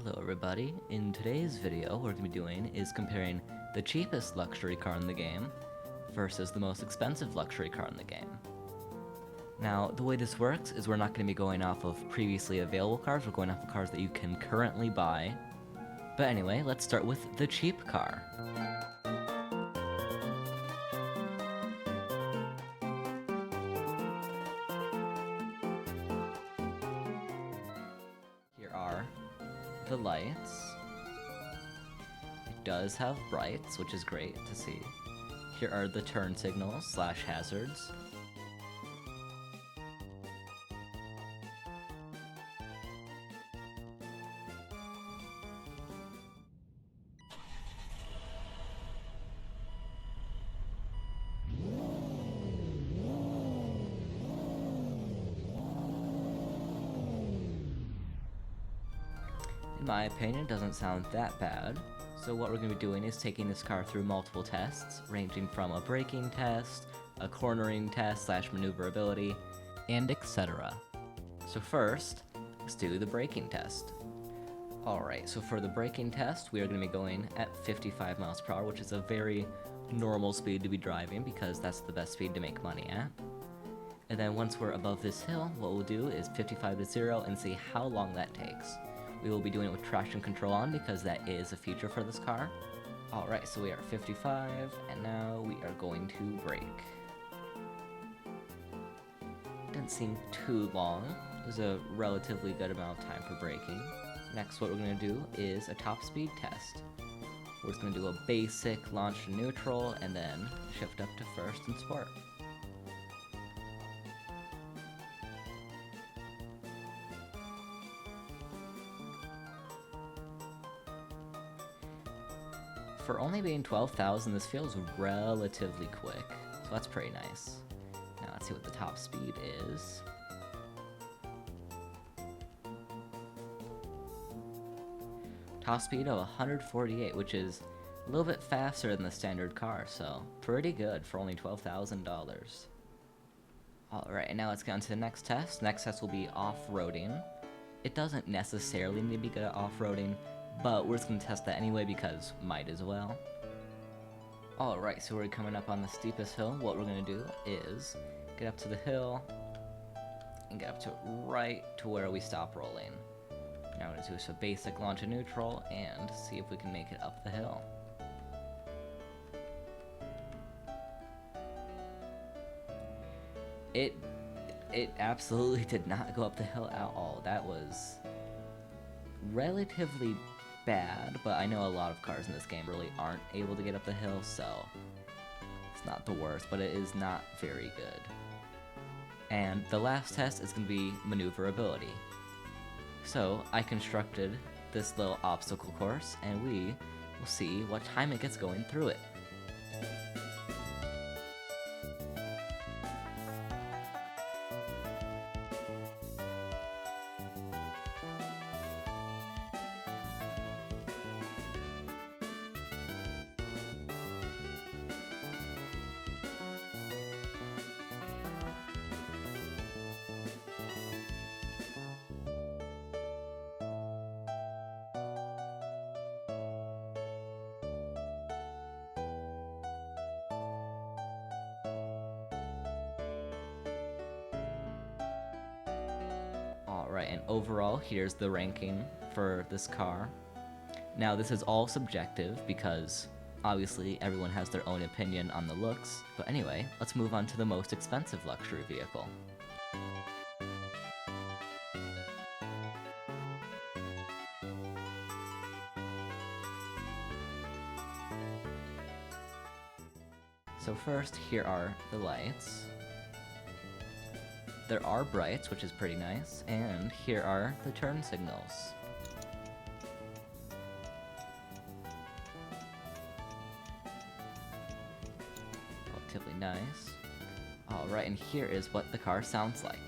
Hello everybody, in today's video what we're going to be doing is comparing the cheapest luxury car in the game versus the most expensive luxury car in the game. Now, the way this works is we're not going to be going off of previously available cars, we're going off of cars that you can currently buy. But anyway, let's start with the cheap car. Here are the lights. It does have brights, which is great to see. Here are the turn signals slash hazards. In my opinion, it doesn't sound that bad. So what we're going to be doing is taking this car through multiple tests, ranging from a braking test, a cornering test slash maneuverability, and etc. So first, let's do the braking test. Alright, so for the braking test, we are going to be going at 55 miles per hour, which is a very normal speed to be driving because that's the best speed to make money at. And then once we're above this hill, what we'll do is 55 to 0 and see how long that takes. We will be doing it with traction control on because that is a feature for this car. Alright, so we are at 55, and now we are going to brake. Didn't seem too long. It was a relatively good amount of time for braking. Next, what we're going to do is a top speed test. We're just going to do a basic launch to neutral, and then shift up to first and sport. For only being 12,000, this feels relatively quick, so that's pretty nice. Now let's see what the top speed is. Top speed of 148, which is a little bit faster than the standard car, so pretty good for only $12,000. Alright, and now let's get on to the next test. Next test will be off-roading. It doesn't necessarily need to be good at off-roading, but we're just going to test that anyway because might as well. Alright, so we're coming up on the steepest hill. What we're going to do is get up to the hill and get up to right to where we stop rolling. Now we're going to do a basic launch and neutral and see if we can make it up the hill. It absolutely did not go up the hill at all. That was relatively bad, but I know a lot of cars in this game really aren't able to get up the hill, so it's not the worst, but it is not very good. And the last test is going to be maneuverability. So I constructed this little obstacle course, and we will see what time it gets going through it. Alright, and overall, here's the ranking for this car. Now, this is all subjective because obviously everyone has their own opinion on the looks, but anyway, let's move on to the most expensive luxury vehicle. So first, here are the lights. There are brights, which is pretty nice, and here are the turn signals. Relatively nice. Alright, and here is what the car sounds like.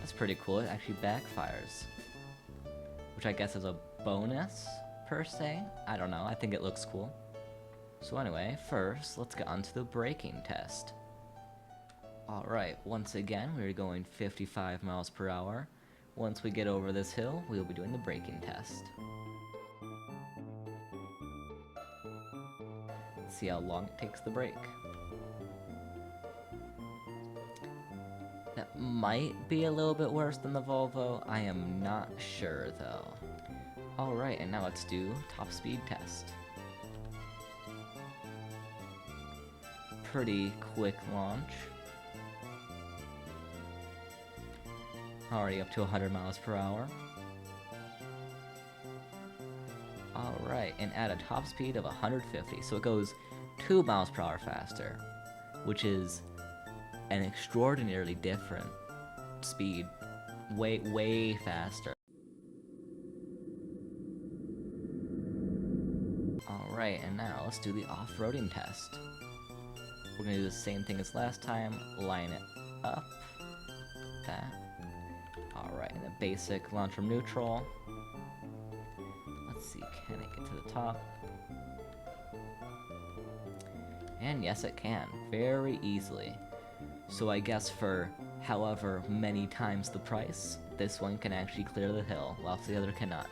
That's pretty cool. It actually backfires, which I guess is a bonus, per se. I don't know, I think it looks cool. So anyway, first, let's get onto the braking test. Alright, once again, we're going 55 miles per hour. Once we get over this hill, we'll be doing the braking test. Let's see how long it takes the brake. That might be a little bit worse than the Volvo. I am not sure though. Alright, and now let's do top speed test. Pretty quick launch. Already up to 100 miles per hour. Alright, and at a top speed of 150, so it goes 2 miles per hour faster, which is an extraordinarily different speed. Way faster. Alright, and now let's do the off-roading test. We're gonna do the same thing as last time, line it up, that. Alright, and the basic launch from neutral. Let's see, can it get to the top? And yes, it can, very easily. So I guess for however many times the price, this one can actually clear the hill, whilst the other cannot.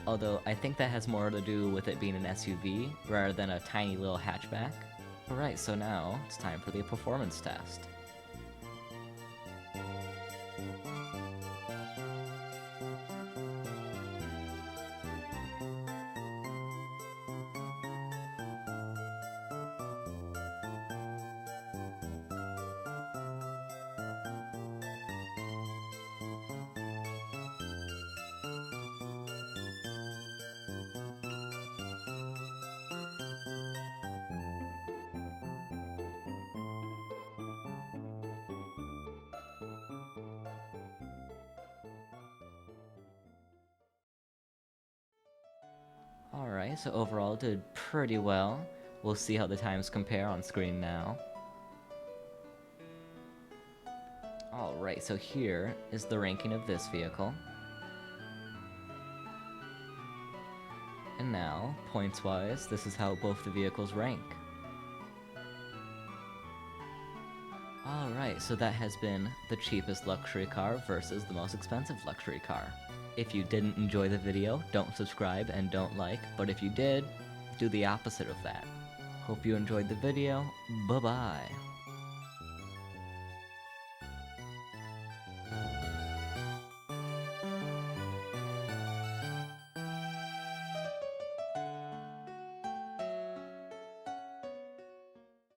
Although I think that has more to do with it being an SUV, rather than a tiny little hatchback. Alright, so now it's time for the performance test. Alright, so overall did pretty well. We'll see how the times compare on screen now. Alright, so here is the ranking of this vehicle. And now, points-wise, this is how both the vehicles rank. Alright, so that has been the cheapest luxury car versus the most expensive luxury car. If you didn't enjoy the video, don't subscribe and don't like, but if you did, do the opposite of that. Hope you enjoyed the video. Bye-bye.